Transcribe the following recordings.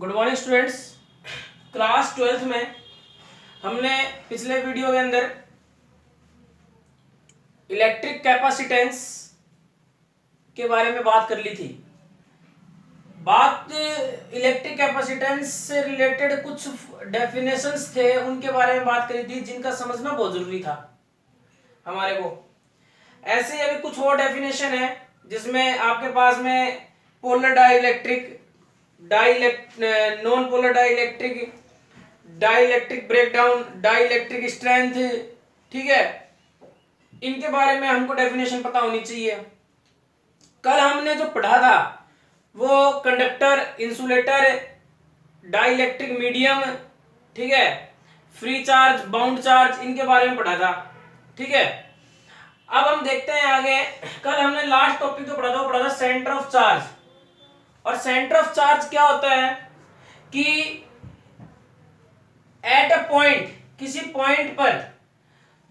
Good morning students. Class 12th में हमने पिछले वीडियो के अंदर इलेक्ट्रिक कैपेसिटेंस के बारे में बात कर ली थी। बात इलेक्ट्रिक कैपेसिटेंस से रिलेटेड कुछ डेफिनेशंस थे, उनके बारे में बात करी थी जिनका समझना बहुत जरूरी था हमारे को। ऐसे अभी कुछ और डेफिनेशन है जिसमें आपके पास में polar dielectric, non polar dielectric, dielectric breakdown, dielectric strength, ठीक है, इनके बारे में हमको डेफिनेशन पता होनी चाहिए। कल हमने जो पढ़ा था वो कंडक्टर, इंसुलेटर, डाइलेक्ट्रिक मीडियम, ठीक है, फ्री चार्ज, बाउंड चार्ज, इनके बारे में पढ़ा था। ठीक है, अब हम देखते हैं आगे। कल हमने लास्ट टॉपिक जो पढ़ा था वो पढ़ा था सेंटर ऑफ चार्ज। और सेंटर ऑफ चार्ज क्या होता है कि एट अ पॉइंट, किसी पॉइंट पर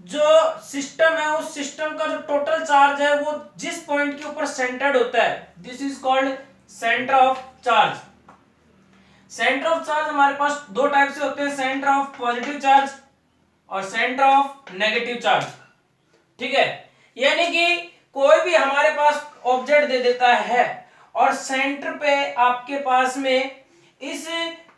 जो सिस्टम है उस सिस्टम का जो टोटल चार्ज है वो जिस पॉइंट के ऊपर सेंटर्ड होता है, this is called centre of charge. Centre of charge हमारे पास दो टाइप से होते हैं, सेंटर ऑफ पॉजिटिव चार्ज और सेंटर ऑफ नेगेटिव चार्ज। ठीक है, यानी कि कोई भी हमारे पास ऑब्जेक्ट दे देता है और सेंटर पे आपके पास में इस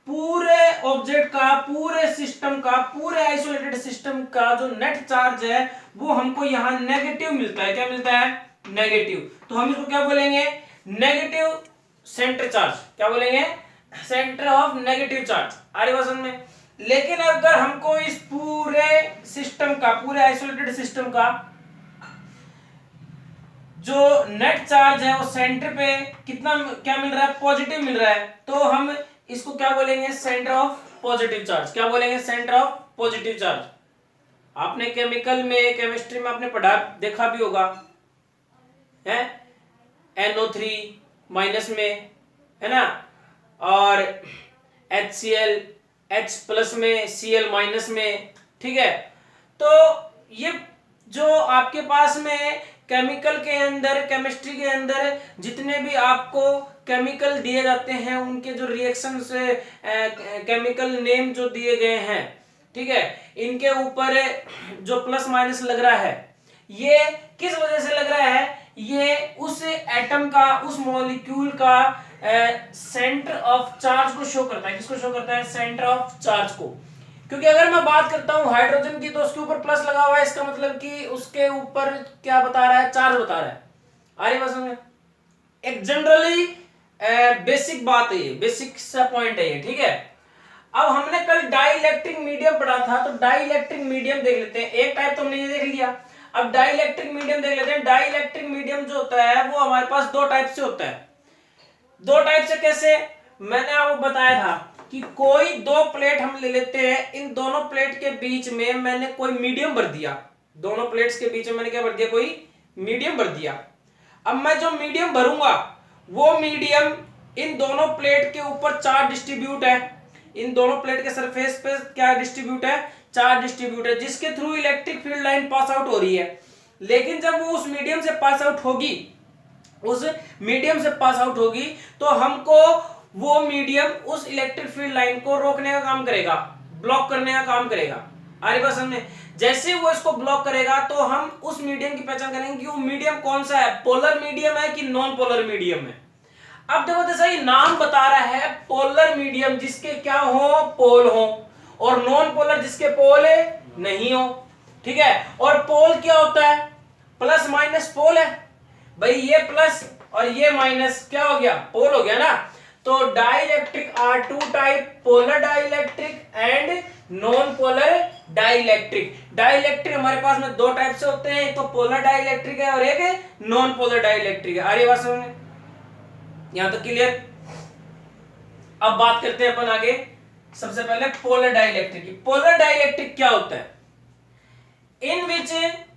पूरे ऑब्जेक्ट का, पूरे सिस्टम का, पूरे आइसोलेटेड सिस्टम का जो नेट चार्ज है वो हमको यहां नेगेटिव मिलता है। क्या मिलता है? नेगेटिव। तो हम इसको क्या बोलेंगे? Negative centre charge. क्या बोलेंगे? Centre of negative charge. आ रही बात समझ में? लेकिन अगर हमको इस पूरे सिस्टम का, पूरे आइसोलेटेड सिस्टम का जो नेट चार्ज है वो सेंटर पे कितना, क्या मिल रहा है? पॉजिटिव मिल रहा है। तो हम इसको क्या बोलेंगे? Centre of positive charge. क्या बोलेंगे? Centre of positive charge. आपने केमिकल में, केमिस्ट्री में आपने पढ़ा, देखा भी होगा, है NO3 माइनस में, है ना, और HCl H प्लस में, Cl माइनस में। ठीक है, तो ये जो आपके पास में केमिकल के अंदर, केमिस्ट्री के अंदर जितने भी आपको केमिकल दिए जाते हैं उनके जो रिएक्शन से केमिकल नेम जो दिए गए हैं, ठीक है, इनके ऊपर जो प्लस माइनस लग रहा है, ये किस वजह से लग रहा है? ये उस एटम का, उस मॉलिक्यूल का सेंटर ऑफ चार्ज को शो करता है। किसको शो करता है? सेंटर ऑफ चार्ज को। क्योंकि अगर मैं बात करता हूं हाइड्रोजन की तो उसके ऊपर प्लस लगा हुआ है, इसका मतलब कि उसके ऊपर क्या बता रहा है? चार्ज बता रहा है। आ रही बात समझ? एक जनरली बेसिक बात है ये, बेसिक सा पॉइंट है ये। ठीक है, अब हमने कल डाइलेक्ट्रिक मीडियम पढ़ा था, तो डाइलेक्ट्रिक मीडियम देख लेते हैं। एक टाइप तो हमने ये देख लिया, अब डाइलेक्ट्रिक मीडियम देख लेते हैं। डाइलेक्ट्रिक मीडियम जो होता है वो हमारे पास दो टाइप से होता है। दो टाइप से कैसे? मैंने आपको बताया था कि कोई दो प्लेट हम ले लेते हैं, इन दोनों प्लेट के बीच में मैंने कोई मीडियम भर दिया। दोनों प्लेट्स के बीच में मैंने क्या भर दिया? कोई मीडियम भर दिया। अब मैं जो मीडियम भरूंगा वो मीडियम, इन दोनों प्लेट के ऊपर चार्ज डिस्ट्रीब्यूट है, इन दोनों प्लेट के सरफेस पे क्या डिस्ट्रीब्यूट है? चार्ज डिस्ट्रीब्यूट है, जिसके through electric field line pass out हो रही है। लेकिन जब वो उस मीडियम से पास आउट होगी, उस मीडियम से पास आउट होगी, तो हमको वो मीडियम उस इलेक्ट्रिक फील्ड लाइन को रोकने का काम करेगा, ब्लॉक करने का काम करेगा। आ रही बात समझ में? जैसे वो इसको ब्लॉक करेगा तो हम उस मीडियम की पहचान करेंगे कि वो मीडियम कौन सा है, पोलर मीडियम है कि नॉन पोलर मीडियम है। अब देखो, जैसा ये नाम बता रहा है, पोलर मीडियम जिसके क्या हो? पोल हो, और नॉन पोलर जिसके पोल नहीं हो। ठीक है, और पोल क्या होता है? प्लस माइनस पोल है भाई, ये प्लस और ये माइनस क्या हो गया? पोल हो गया ना। तो dielectric are two type, polar dielectric and non polar dielectric. Dielectric हमारे पास में दो टाइप से होते हैं, एक तो पोलर डाइलेक्ट्रिक है और एक नॉन पोलर डाइलेक्ट्रिक है। आ रही बात समझ में? यहां तक क्लियर? अब बात करते हैं अपन आगे। सबसे पहले पोलर डाइलेक्ट्रिक की। पोलर डाइलेक्ट्रिक क्या होता है? In which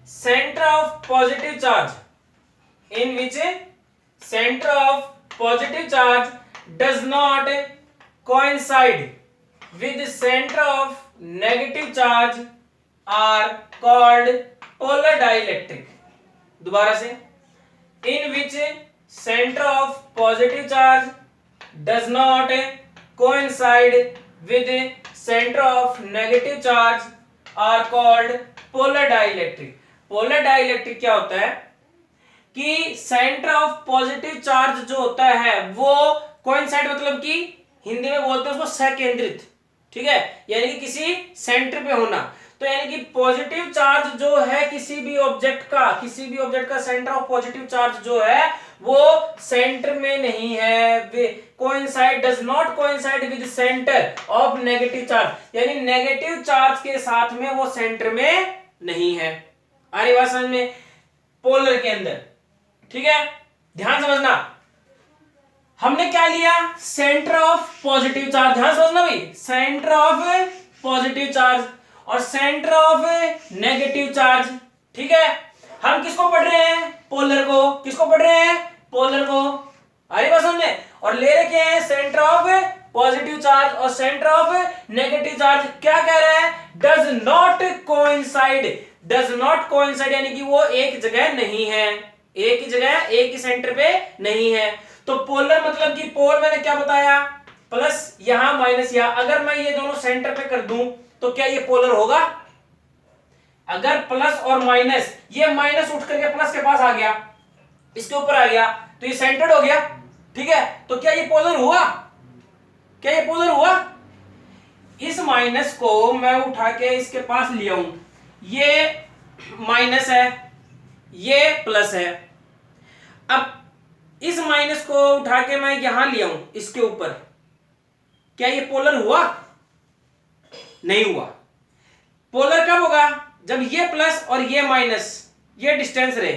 centre of positive charge, in which center of positive charge does not coincide with center of negative charge are called polar dielectric. दोबारा से, in which center of positive charge does not coincide with center of negative charge are called polar dielectric. polar dielectric क्या होता है कि centre of positive charge जो होता है वो कोइंसाइड मतलब कि हिंदी में बोलते हैं उसको सकेंद्रित, ठीक है, यानी कि किसी सेंटर पे होना। तो यानी कि पॉजिटिव चार्ज जो है किसी भी ऑब्जेक्ट का सेंटर ऑफ पॉजिटिव चार्ज जो है वो सेंटर में नहीं है, coincide does not coincide with centre of negative charge, यानी नेगेटिव चार्ज के साथ में वो सेंटर में नहीं है। आ रही बात समझ में? पोलर के अंदर, ठीक है, ध्यान समझना, हमने क्या लिया? Centre of positive charge. ध्यान समझना भाई, सेंटर ऑफ पॉजिटिव चार्ज और सेंटर ऑफ नेगेटिव चार्ज, ठीक है। हम किसको पढ़ रहे हैं? पोलर को। किसको पढ़ रहे हैं? पोलर को। आ रही बात समझ में? और ले रखे हैं सेंटर ऑफ पॉजिटिव चार्ज और सेंटर ऑफ नेगेटिव चार्ज। क्या कह रहा है? Does not coincide, does not coincide यानी कि वो एक जगह नहीं है, एक ही जगह, एक ही सेंटर पे नहीं है। तो पोलर मतलब कि पोल मैंने क्या बताया? प्लस यहां माइनस यहां। अगर मैं ये दोनों सेंटर पे कर दूं तो क्या ये पोलर होगा? अगर प्लस और माइनस, ये माइनस उठ करके प्लस के पास आ गया, इसके ऊपर आ गया, तो ये सेंटर्ड हो गया, ठीक है। तो क्या ये पोलर हुआ? क्या ये पोलर हुआ? इस माइनस को मैं उठा के इसके पास लिया हूं, ये माइनस है, ये प्लस है। अब इस माइनस को उठा के मैं यहां लिया हूं इसके ऊपर, क्या ये पोलर हुआ? नहीं हुआ। पोलर कब होगा? जब ये प्लस और ये माइनस, ये डिस्टेंस रहे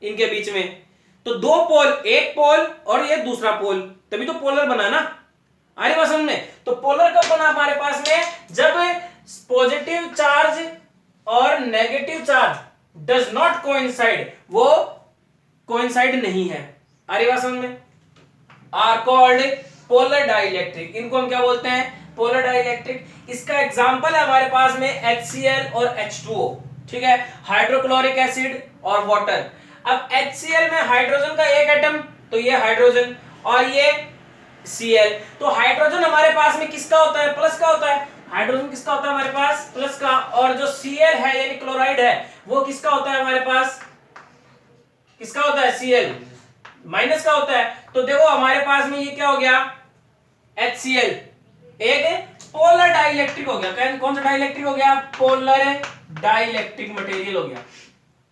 इनके बीच में, तो दो पोल, एक पोल और ये दूसरा पोल, तभी तो पोलर बना ना। आ रही बात समझ में? तो पोलर कब बना हमारे पास में? जब पॉजिटिव चार्ज और negative charge does not coincide, वो कोइंसाइड नहीं है। आ रही बात समझ में? Are called polar dielectric. इनको हम क्या बोलते हैं? Polar dielectric. इसका एग्जांपल है हमारे पास में HCl और H2O, ठीक है, हाइड्रोक्लोरिक एसिड और वाटर। अब HCl में हाइड्रोजन का एक एटम, तो ये हाइड्रोजन, और ये Cl, तो हाइड्रोजन हमारे पास में किसका होता है? प्लस का होता है। हाइड्रोजन किसका होता है हमारे पास? प्लस का। और जो Cl है यानी क्लोराइड है, वो किसका होता है हमारे पास? किसका होता है? Cl, माइनस का होता है। तो देखो हमारे पास में ये क्या हो गया? HCl एक पोलर डाइलेक्ट्रिक हो गया। कौन सा डाइलेक्ट्रिक हो गया? पोलर डाइलेक्ट्रिक मटेरियल हो गया।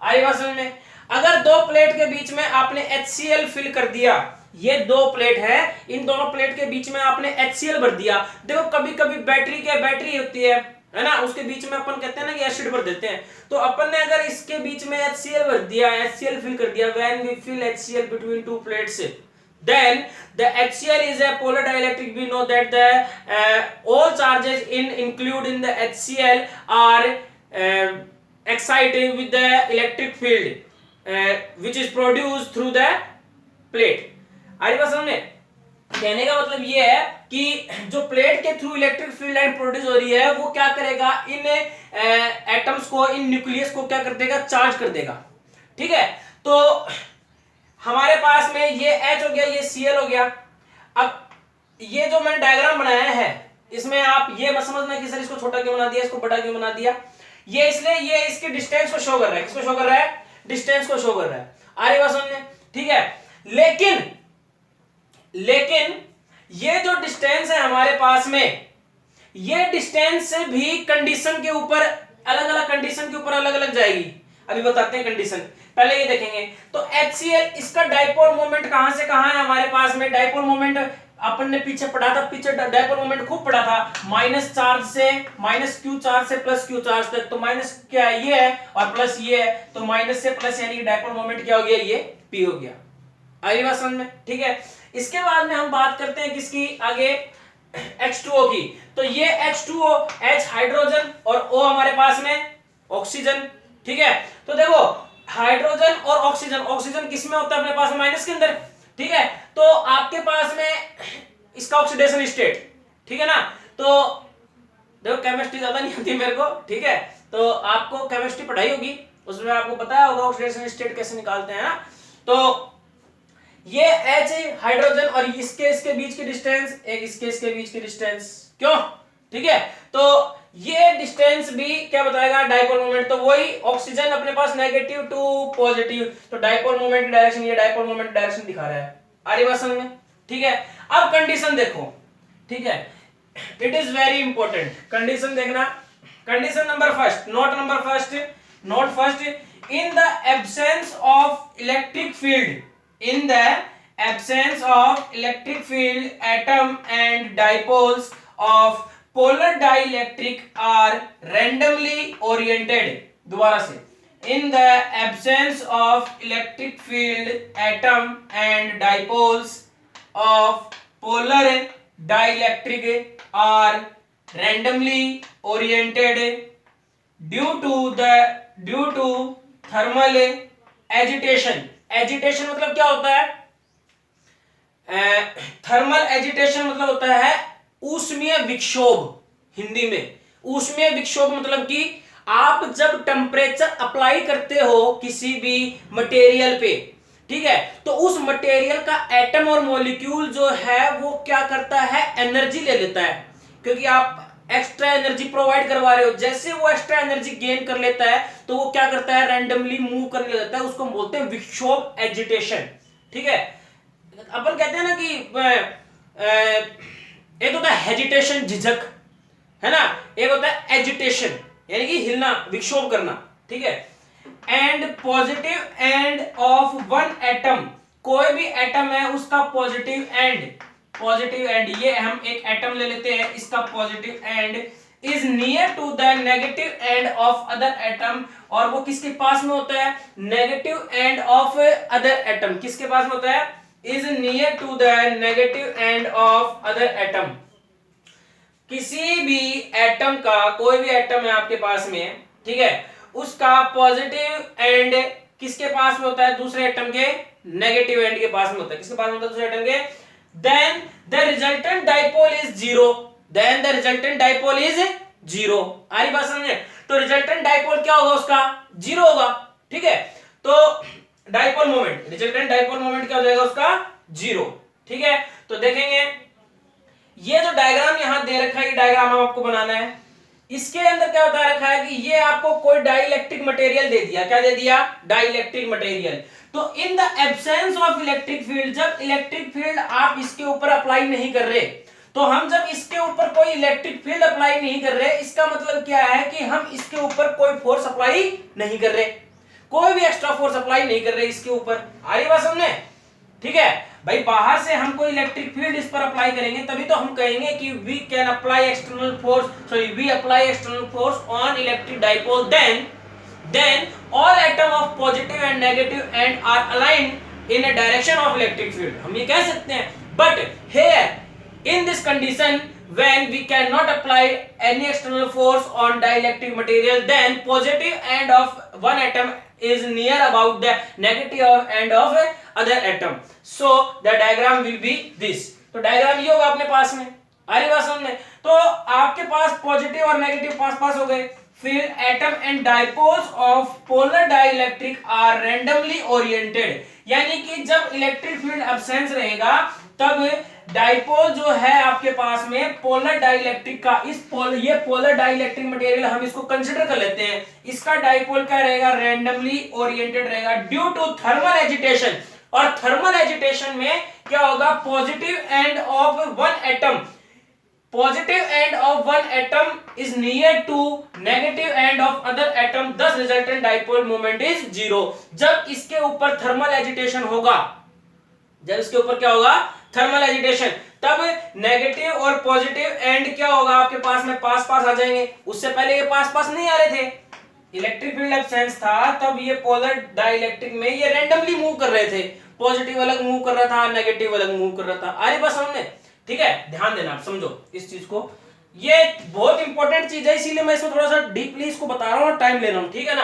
आई बात समझ में? अगर दो प्लेट के बीच में आपने HCl फिल कर दिया, ये दो प्लेट है, इन दोनों प्लेट के बीच में आपने HCl भर दिया। देखो कभी कभी बैटरी होती है ना, उसके बीच में अपन कहते हैं ना कि एसिड भर देते हैं, तो अपन ने अगर इसके बीच में HCl भर दिया, HCl फिल कर दिया, when we fill HCl between two plates, then the HCl is a polar dielectric. We know that the all charges include in the HCl are excited with the electric field which is produced through the plate. आई बात समझ में? कहने का मतलब ये है कि जो प्लेट के through electric field line produce हो रही है, वो क्या करेगा? इन एटम्स को, इन न्यूक्लियस को क्या कर देगा? चार्ज कर देगा, ठीक है। तो हमारे पास में ये H हो गया, ये Cl हो गया। अब ये जो मैंने डायग्राम बनाया है, इसमें आप ये मत समझना कि सर इसको छोटा क्यों बना दिया, इसको बड़ा क्यों बना दिया। ये इसलिए ये इसके डिस्टेंस को शो कर रहा है। किसको शो कर रहा है? डिस्टेंस को शो कर रहा है। आ रही बात समझ में? ठीक है। लेकिन ये जो डिस्टेंस है हमारे पास में, ये डिस्टेंस भी कंडीशन के ऊपर, अलग अलग कंडीशन के ऊपर अलग अलग जाएगी। अभी बताते हैं कंडीशन, पहले ये देखेंगे। तो HCl, इसका डाइपोल मोमेंट कहां से कहां है हमारे पास में? डाइपोल मोमेंट अपन ने पीछे पढ़ा था, पीछे डाइपोल मोमेंट खूब पढ़ा था, माइनस चार्ज से, माइनस क्यू चार्ज से प्लस क्यू चार्ज तक। तो माइनस क्या है? ये है, और प्लस ये है, तो माइनस से प्लस यानी कि डाइपोल मोमेंट क्या हो गया? ये P हो गया। आई बात समझ में? ठीक है। इसके बाद में हम बात करते हैं किसकी? आगे H2O की। तो ये H2O, H हाइड्रोजन और O हमारे पास में ऑक्सीजन, ठीक है। तो देखो हाइड्रोजन और ऑक्सीजन, ऑक्सीजन किसमें होता है अपने पास? माइनस के अंदर, ठीक है। तो आपके पास में इसका ऑक्सीडेशन स्टेट, ठीक है ना। तो देखो केमिस्ट्री ज्यादा नहीं आती मेरे को, ठीक है, तो आपको केमिस्ट्री पढ़ाई होगी, उसमें आपको पता होगा ऑक्सीडेशन स्टेट कैसे निकालते हैं ना। तो ये H हाइड्रोजन और इसके बीच की डिस्टेंस, एक इसके बीच की डिस्टेंस, क्यों? ठीक है, तो ये डिस्टेंस भी क्या बताएगा? Dipole moment. तो वही ऑक्सीजन अपने पास नेगेटिव टू पॉजिटिव, तो डाइपोल मोमेंट की डायरेक्शन, ये डाइपोल मोमेंट डायरेक्शन दिखा रहा है। आ रही बात समझ में? ठीक है, अब कंडीशन देखो, ठीक है, it is very important. Condition देखना, condition number first, note first, in the absence of electric field, in the absence of electric field, atom and dipoles of polar dielectric are randomly oriented. दोबारा से, in the absence of electric field, atom and dipoles of polar dielectric are randomly oriented due to thermal agitation. Agitation मतलब क्या होता है? Thermal agitation मतलब होता है ऊष्मीय विक्षोभ। हिंदी में ऊष्मीय विक्षोभ मतलब कि आप जब टेम्परेचर अप्लाई करते हो किसी भी मटेरियल पे, ठीक है, तो उस मटेरियल का एटम और मॉलिक्यूल जो है वो क्या करता है? एनर्जी ले लेता है, क्योंकि आप एक्स्ट्रा एनर्जी प्रोवाइड करवा रहे हो। जैसे वो एक्स्ट्रा एनर्जी गेन कर लेता है तो वो क्या करता है? रैंडमली मूव करने लगता है, उसको हम बोलते हैं विक्षोभ, एजिटेशन। ठीक है, अपन कहते हैं ना कि एक होता है हेजिटेशन, झिझक, है ना, एक होता है एजिटेशन यानी कि हिलना, विक्षोभ करना। ठीक है, and positive end of one atom, कोई भी एटम है उसका पॉजिटिव एंड, ये हम एक एटम ले लेते हैं, इसका positive end is near to the negative end of other atom, और वो किसके पास में होता है? Negative end of other atom. किसके पास में होता है? Is near to the negative end of other atom. किसी भी एटम का, कोई भी एटम है आपके पास में, ठीक है, उसका पॉजिटिव एंड किसके पास में होता है? दूसरे एटम के नेगेटिव एंड के पास में होता है। किसके पास में होता है? दूसरे एटम के। then the resultant dipole is zero, then the resultant dipole is zero। आ रही बात समझे? तो रिजल्टेंट डाइपोल क्या होगा? उसका जीरो होगा। ठीक है, तो dipole moment, resultant dipole moment क्या हो जाएगा? उसका जीरो। ठीक है, तो देखेंगे ये जो डायग्राम यहां दे रखा है, ये डायग्राम आपको बनाना है। इसके अंदर क्या बता रखा है कि ये आपको कोई डाइलेक्ट्रिक मटेरियल दे दिया। क्या दे दिया? Dielectric material. तो in the absence of electric field, जब इलेक्ट्रिक फील्ड आप इसके ऊपर अप्लाई नहीं कर रहे, तो हम जब इसके ऊपर कोई इलेक्ट्रिक फील्ड अप्लाई नहीं कर रहे, इसका मतलब क्या है कि हम इसके ऊपर कोई फोर्स अप्लाई नहीं कर रहे, कोई भी एक्स्ट्रा फोर्स अप्लाई नहीं कर रहे इसके ऊपर। आ रही बात समझे? ठीक है भाई, बाहर से हम कोई इलेक्ट्रिक फील्ड इस पर अप्लाई करेंगे तभी तो हम कहेंगे कि we can apply external force, sorry we apply external force on electric dipole, then all atom of positive and negative end are aligned in a direction of electric field। हम ये कह सकते हैं, but here in this condition when we cannot apply any external force on dielectric material, then positive end of one atom is near about the negative end of other atom, so the diagram will be this। तो diagram ये होगा अपने पास में। आ रही बात समझ में? तो आपके पास पॉजिटिव और नेगेटिव पास हो गए, फिर atom and dipoles of polar dielectric are randomly oriented, यानी कि जब इलेक्ट्रिक फील्ड एब्सेंस रहेगा तब डाइपोल जो है आपके पास में पोलर डाइलेक्ट्रिक का, ये पोलर डाइलेक्ट्रिक मटेरियल हम इसको कंसीडर कर लेते हैं, इसका डाइपोल क्या रहेगा? रैंडमली ओरिएंटेड रहेगा ड्यू टू थर्मल एजिटेशन। और थर्मल एजिटेशन में क्या होगा? Positive end of one atom, positive end of one atom is near to negative end of other atom, thus resultant dipole moment is zero। जब इसके ऊपर thermal agitation होगा, जब इसके ऊपर क्या होगा? थर्मल एजिटेशन, तब नेगेटिव और पॉजिटिव एंड क्या होगा? आपके पास में पास आ जाएंगे। उससे पहले ये पास नहीं आ रहे थे, इलेक्ट्रिक फील्ड एब्सेंस था, तब ये पोलर डाइलेक्ट्रिक में ये रैंडमली मूव कर रहे थे, पॉजिटिव अलग मूव कर रहा था, नेगेटिव अलग मूव कर रहा था। अरे बस हमने, ठीक है, ध्यान देना, आप समझो इस चीज को, ये बहुत इंपॉर्टेंट चीज है, इसीलिए मैं इसको थोड़ा सा डीपली इसको बता रहा हूं और टाइम ले रहा हूं। ठीक है ना?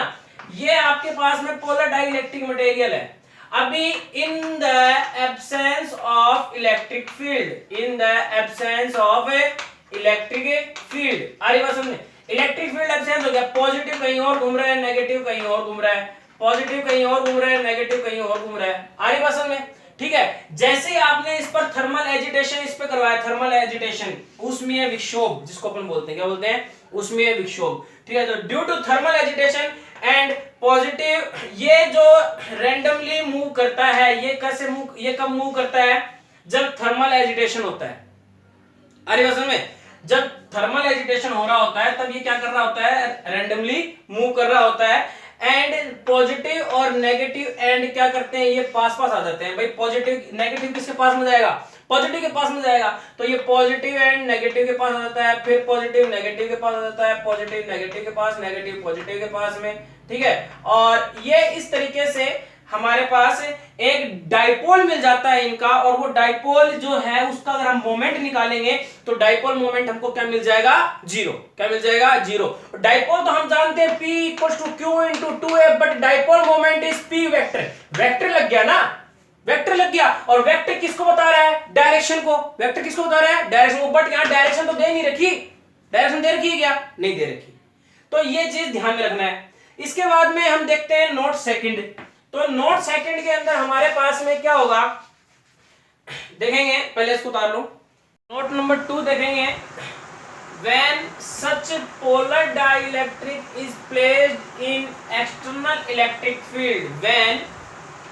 ये आपके पास में पोलर डाइलेक्ट्रिक मटेरियल है। अभी इन the absence of electric field, in the absence of electric field, अरे बस हमने इलेक्ट्रिक फील्ड एब्सेंस हो गया, पॉजिटिव कहीं और घूम रहा है, नेगेटिव कहीं और घूम रहा है, पॉजिटिव कहीं और घूम रहा है, नेगेटिव कहीं और घूम रहा है। अरे बस में ठीक है। जैसे ही आपने इस पर थर्मल एजिटेशन इस पे करवाया, थर्मल एजिटेशन, ऊष्मीय विक्षोभ जिसको अपन बोलते हैं, क्या बोलते हैं, ऊष्मीय विक्षोभ, ठीक है। तो due to thermal agitation and positive, ये जो रैंडमली मूव करता है, ये कैसे मूव, ये कब मूव करता है, जब थर्मल एजिटेशन होता है। अरे असल में जब थर्मल एजिटेशन हो रहा होता है तब ये क्या कर रहा होता है, रैंडमली मूव कर रहा होता है। एंड पॉजिटिव और नेगेटिव एंड क्या करते हैं, ये पास पास आ जाते हैं। भाई पॉजिटिव नेगेटिव किसके पास में जाएगा, पॉजिटिव के पास में जाएगा, तो ये पॉजिटिव एंड नेगेटिव के पास आ जाता है, फिर पॉजिटिव नेगेटिव के पास आ जाता है, पॉजिटिव नेगेटिव के पास, नेगेटिव पॉजिटिव के पास में, ठीक है। और ये इस तरीके से हमारे पास एक डाइपोल मिल जाता है इनका, और वो डाइपोल जो है उसका अगर हम मोमेंट निकालेंगे तो डाइपोल मोमेंट हमको क्या मिल जाएगा, जीरो। क्या मिल जाएगा, जीरो। डाइपोल तो हम जानते हैं P equals to Q into 2A, but dipole moment is P vector. Vector लग गया ना, वेक्टर लग गया। और वेक्टर किसको बता रहा है, डायरेक्शन को। वेक्टर किसको बता रहा है, डायरेक्शन को। बट यहां डायरेक्शन तो दे नहीं रखी, डायरेक्शन दे रखी है क्या, नहीं दे रखी। तो ये चीज ध्यान में रखना है। इसके बाद में हम देखते हैं नोट सेकंड। तो नोट सेकंड के अंदर हमारे पास में क्या होगा, देखेंगे, पहले इसको उतार लो। नोट नंबर 2 देखेंगे, when such polar dielectric is placed in external electric field, when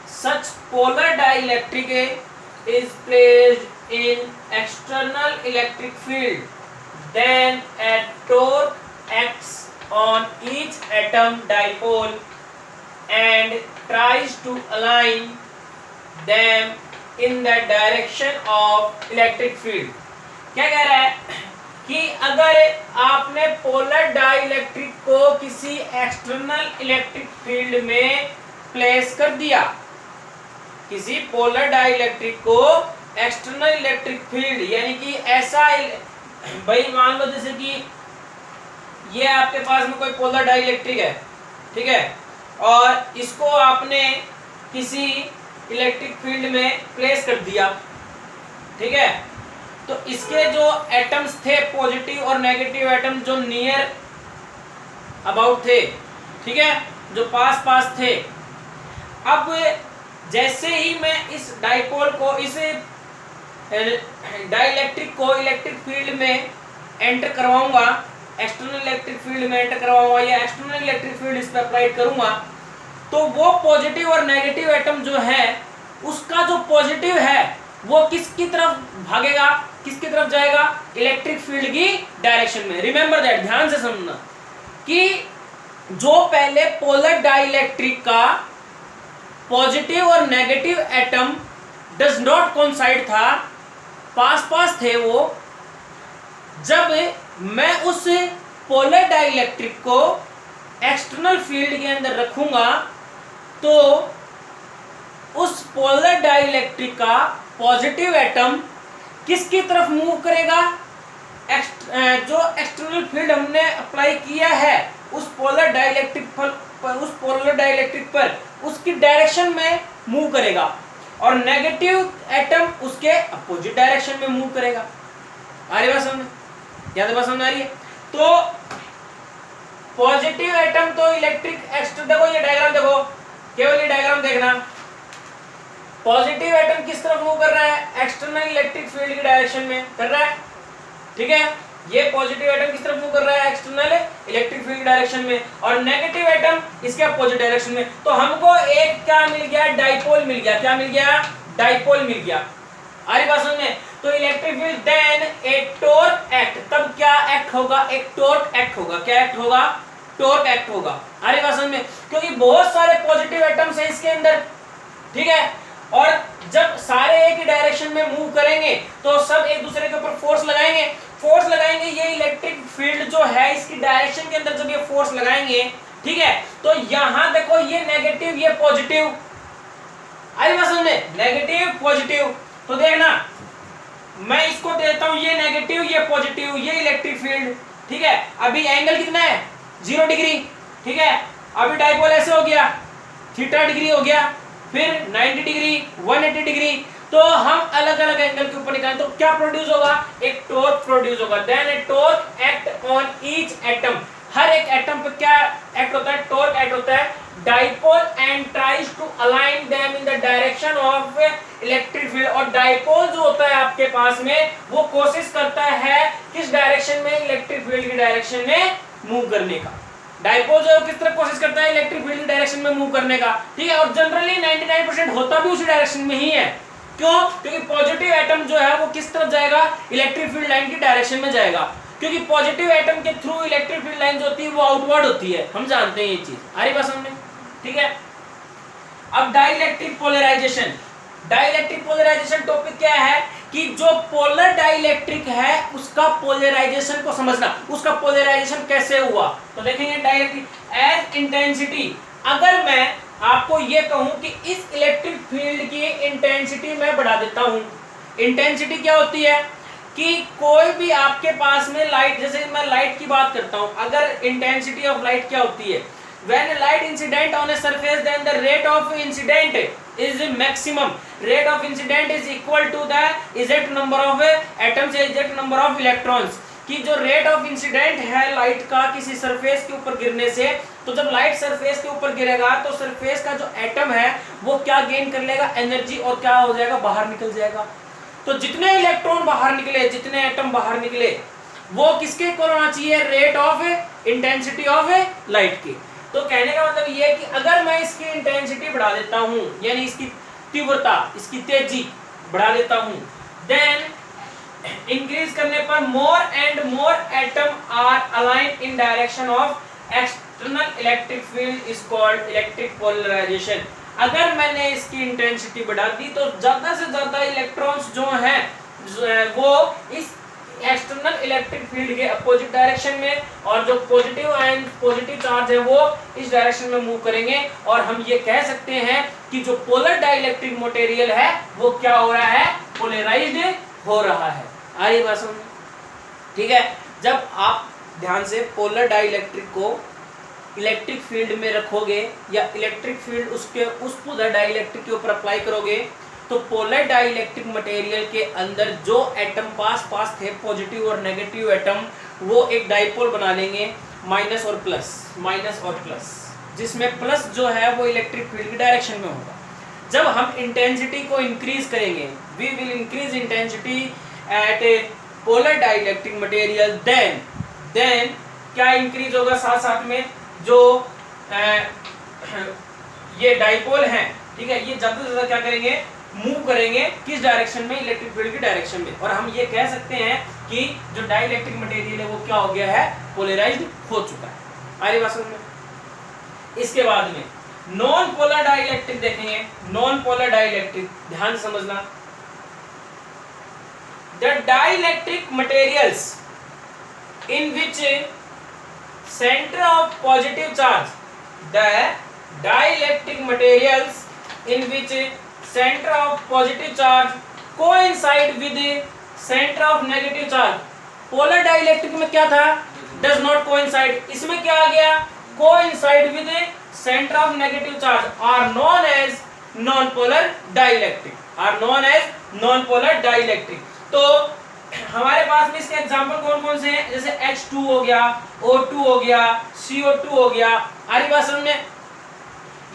such polar dielectric is placed in external electric field, then a torque acts on each atom dipole and tries to align them in the direction of electric field। क्या कह रहा है कि अगर आपने polar dielectric को किसी external electric field में प्लेस कर दिया, किसी पोलर डाइलेक्ट्रिक को एक्सटर्नल इलेक्ट्रिक फील्ड, यानी कि ऐसा, भाई मान लो जैसे कि ये आपके पास में कोई पोलर डाइलेक्ट्रिक है, ठीक है, और इसको आपने किसी इलेक्ट्रिक फील्ड में प्लेस कर दिया, ठीक है। तो इसके जो एटम्स थे, पॉजिटिव और नेगेटिव एटम, जो नियर अबाउट थे, ठीक है, जो पास पास थे। अब जैसे ही मैं इस डाइपोल को, इस डाइलेक्ट्रिक को इलेक्ट्रिक फील्ड में एंटर करवाऊंगा, एक्सटर्नल इलेक्ट्रिक फील्ड में एंटर करवाऊंगा या एक्सटर्नल इलेक्ट्रिक फील्ड इस पर अप्लाई करूंगा, तो वो पॉजिटिव और नेगेटिव एटम जो है, उसका जो पॉजिटिव है वो किसकी तरफ भागेगा, किसकी तरफ जाएगा, इलेक्ट्रिक फील्ड की डायरेक्शन में। रिमेंबर दैट, ध्यान से समझना कि जो पहले पोलर डाइलेक्ट्रिक का पॉजिटिव और negative atom does not coincide था, पास पास थे वो, जब मैं उस पोलर डाइलेक्ट्रिक को एक्सटर्नल फील्ड के अंदर रखूंगा तो उस पोलर डाइलेक्ट्रिक का पॉजिटिव एटम किसकी तरफ मूव करेगा, जो एक्सटर्नल फील्ड हमने अप्लाई किया है उस पोलर डाइलेक्ट्रिक पर उसकी डायरेक्शन में मूव करेगा, और नेगेटिव एटम उसके अपोजिट डायरेक्शन में मूव करेगा। आ रही बात समझ, याद बात समझ आ रही है। तो पॉजिटिव एटम तो इलेक्ट्रिक देखो ये डायग्राम देखो, केवल ये डायग्राम देखना। पॉजिटिव एटम किस तरफ मूव कर रहा है, एक्सटर्नल इलेक्ट्रिक फील्ड की डायरेक्शन में कर रहा है, ठीक है। ये पॉजिटिव एटम किस तरफ मूव कर रहा है, एक्सटर्नल इलेक्ट्रिक फील्ड डायरेक्शन में, और नेगेटिव एटम इसके अपोजिट डायरेक्शन में। तो हमको एक क्या मिल गया, डाइपोल मिल गया। क्या मिल गया, डाइपोल मिल गया। आ रही बात समझ में। तो electric field then a torque act, तब क्या एक्ट होगा, एक टॉर्क एक्ट होगा। क्या एक्ट होगा, टॉर्क एक्ट होगा। आ रही बात समझ में, क्योंकि बहुत सारे पॉजिटिव एटम्स हैं इसके अंदर, ठीक है, और जब सारे एक ही डायरेक्शन में मूव करेंगे तो सब एक दूसरे के ऊपर फोर्स लगाएंगे। फोर्स लगाएंगे, ये इलेक्ट्रिक फील्ड जो है इसकी डायरेक्शन के अंदर जब ये फोर्स लगाएंगे, ठीक है, तो यहां देखो ये नेगेटिव ये पॉजिटिव, आई बात समझ में, नेगेटिव पॉजिटिव। तो देखना मैं इसको देता हूं, ये नेगेटिव ये पॉजिटिव, ये इलेक्ट्रिक फील्ड, ठीक है। अभी एंगल कितना है, 0 डिग्री, ठीक है। अभी डाइपोल ऐसे हो गया, थीटा डिग्री हो गया, फिर 90 डिग्री, 180 डिग्री। तो हम अलग अलग एंगल के ऊपर निकालें तो क्या प्रोड्यूस होगा, एक टॉर्क प्रोड्यूस होगा। Then a torque act on each atom, हर एक एटम पे क्या एक्ट होता है, टॉर्क एक्ट होता है। Dipole and tries to align them in the direction of electric field, और डाइपोल जो होता है आपके पास में वो कोशिश करता है किस डायरेक्शन में, इलेक्ट्रिक फील्ड की डायरेक्शन में मूव करने का। डाइपोल जो किस तरह कोशिश करता है, इलेक्ट्रिक फील्ड की डायरेक्शन में मूव करने का, ठीक है। और जनरली 99% होता भी उसी डायरेक्शन में ही है। क्यों, क्योंकि पॉजिटिव एटम जो है वो किस तरफ जाएगा, इलेक्ट्रिक फील्ड लाइन की डायरेक्शन में जाएगा, क्योंकि पॉजिटिव एटम के थ्रू इलेक्ट्रिक फील्ड लाइन जो होती है वो आउटवर्ड होती है, हम जानते हैं ये चीज, आ रही बात समझ में, ठीक है। अब dielectric polarisation, dielectric polarisation topic क्या है कि जो पोलर डाइलेक्ट्रिक है उसका पोलराइजेशन को समझना, उसका पोलराइजेशन कैसे हुआ। तो देखेंगे डाइलेक्ट्रिक एज इंटेंसिटी, अगर मैं आपको ये कहूं कि इस इलेक्ट्रिक फील्ड की इंटेंसिटी मैं बढ़ा देता हूं, इंटेंसिटी क्या होती है कि कोई भी आपके पास में लाइट, जैसे मैं लाइट की बात करता हूं, अगर इंटेंसिटी ऑफ लाइट क्या होती है, when light incident on a surface then the rate of incident is maximum, rate of incident is equal to the exact number of atoms, exact number of electrons, कि जो rate of incident है light का किसी surface के ऊपर गिरने से, तो जब लाइट सरफेस के ऊपर गिरेगा तो सरफेस का जो एटम है वो क्या गेन कर लेगा, एनर्जी, और क्या हो जाएगा, बाहर निकल जाएगा। तो जितने इलेक्ट्रॉन बाहर निकले, जितने एटम बाहर निकले, वो किसके इक्वल होना चाहिए, rate of intensity of light के। तो कहने का मतलब ये है कि अगर मैं इसकी इंटेंसिटी बढ़ा देता हूं, यानी इसकी तीव्रता, इसकी तेजी बढ़ा देता हूं, देन इंक्रीज करने पर more and more atom are align in direction of external electric field is called electric polarisation. अगर मैंने इसकी इंटेंसिटी बढ़ा दी तो ज्यादा से ज्यादा इलेक्ट्रॉन्स जो हैं वो इस एक्सटर्नल इलेक्ट्रिक फील्ड के अपोजिट डायरेक्शन में, और जो पॉजिटिव आयन, पॉजिटिव चार्ज है वो इस डायरेक्शन में मूव करेंगे, और हम ये कह सकते हैं कि जो पोलर डाइलेक्ट्रिक मटेरियल है वो क्या हो रहा है, पोलराइज्ड हो रहा है। आ रही बात समझ, ठीक है। जब आप ध्यान से पोलर डाइलेक्ट्रिक को इलेक्ट्रिक फील्ड में रखोगे या इलेक्ट्रिक फील्ड उसके उस पोलर डाइलेक्ट्रिक के ऊपर अप्लाई करोगे, तो पोलर डाइलेक्ट्रिक मटेरियल के अंदर जो एटम पास थे, पॉजिटिव और नेगेटिव एटम, वो एक डाइपोल बना लेंगे, माइनस और प्लस, जिसमें प्लस जो है वो इलेक्ट्रिक फील्ड की डायरेक्शन में होगा। जब हम इंटेंसिटी को इंक्रीज करेंगे, we will increase intensity at a polar dielectric material, then क्या इंक्रीज होगा, साथ साथ में जो ये डाइपोल हैं, ठीक है, ये ज्यादा से ज्यादा क्या करेंगे, मूव करेंगे किस डायरेक्शन में, इलेक्ट्रिक फील्ड की डायरेक्शन में, और हम ये कह सकते हैं कि जो डाइलेक्ट्रिक मटेरियल है वो क्या हो गया है, पोलराइज्ड हो चुका है। आ रही बात समझ में। इसके बाद में नॉन पोलर डाइलेक्ट्रिक देखेंगे, नॉन पोलर डाइलेक्ट्रिक ध्यान समझना, the dielectric materials in which centre of positive charge, the dielectric materials in which center of positive charge coincide with center of negative charge। polar dielectric में क्या था, does not coincide, इसमें क्या आ गया, coincide with center of negative charge are known as non-polar dielectric, are known as non-polar dielectric। तो हमारे पास में इसके एग्जांपल कौन कौन से हैं, जैसे H2 हो गया, O2 हो गया, CO2 हो गया। आ रही बात समझ में।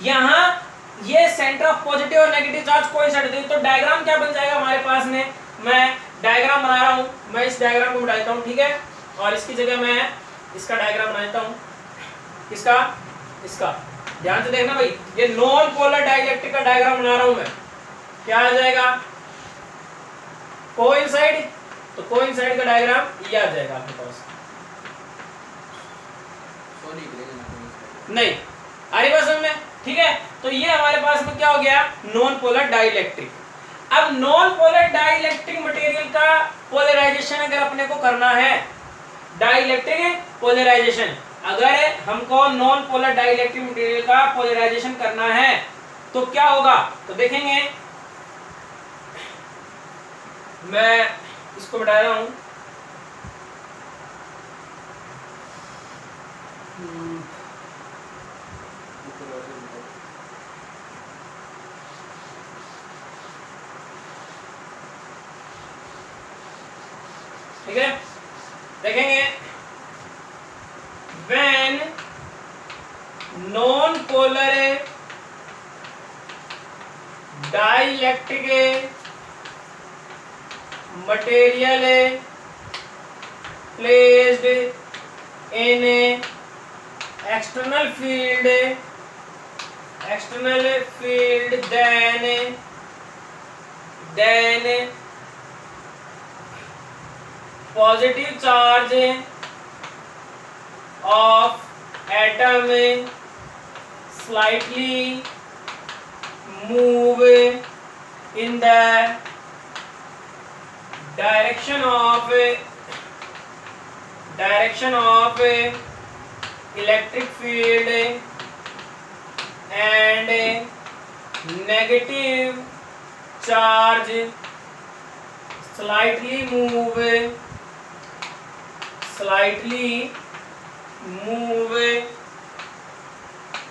यहाँ ये सेंटर ऑफ पॉजिटिव और नेगेटिव चार्ज कोइंसाइड होते हैं, तो डायग्राम क्या बन जाएगा हमारे पास में, मैं डायग्राम बना रहा हूं, मैं इस डायग्राम को उठाता हूं, ठीक है, और इसकी जगह मैं इसका डायग्राम बना देता हूं, इसका ध्यान से देखना भाई, ये नॉन पोलर डाइलेक्ट्रिक का डायग्राम बना रहा हूं मैं, क्या आ जाएगा, कोइंसाइड, तो कोइंसाइड का डायग्राम ये आ जाएगा आपके पास, नहीं आ रही बात समझ में, ठीक है। तो ये हमारे पास में क्या हो गया, नॉन पोलर डाइलेक्ट्रिक। अब नॉन पोलर डाइलेक्ट्रिक मटेरियल का पोलराइजेशन अगर अपने को करना है, डाइलेक्ट्रिक पोलराइजेशन, अगर हमको नॉन पोलर डाइलेक्ट्रिक मटेरियल का पोलराइजेशन करना है तो क्या होगा, तो देखेंगे, मैं इसको बता रहा हूं, ठीक है, देखेंगे when non polar dielectric material placed in external field then positive charge of atom slightly move in the direction of electric field and negative charge slightly move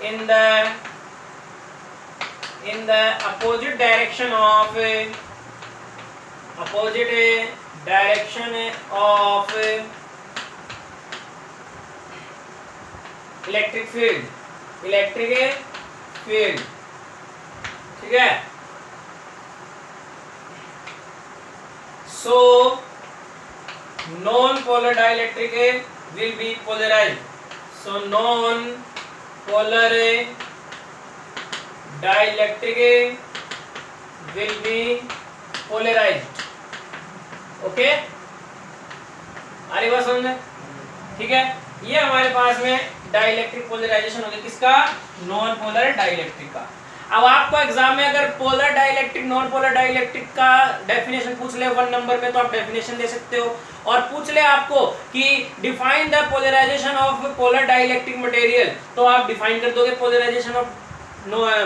in the opposite direction of electric field, ठीक है। So non polar dielectric will be polarised, so non polar dielectric will be polarised. Okay, आ रही बात समझ? ठीक है, ये हमारे पास में डाइलेक्ट्रिक पोलराइजेशन हो गया, किसका? नॉन पोलर डाइलेक्ट्रिक का। अब आपको एग्जाम में अगर polar dielectric non polar dielectric का डेफिनेशन पूछ ले 1 नंबर में, तो आप डेफिनेशन दे सकते हो, और पूछ ले आपको कि define the polarisation of polar dielectric material, तो आप डिफाइन कर दोगे polarisation of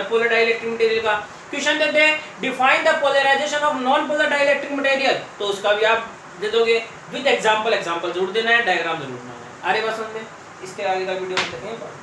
polar dielectric material का। क्वेश्चन देते हैं define the polarisation of non polar dielectric material, तो उसका भी आप दे दोगे विद एग्जांपल जरूर देना है, डायग्राम जरूर बनाना है। अरे बस समझे, इसके आगे का वीडियो देखें।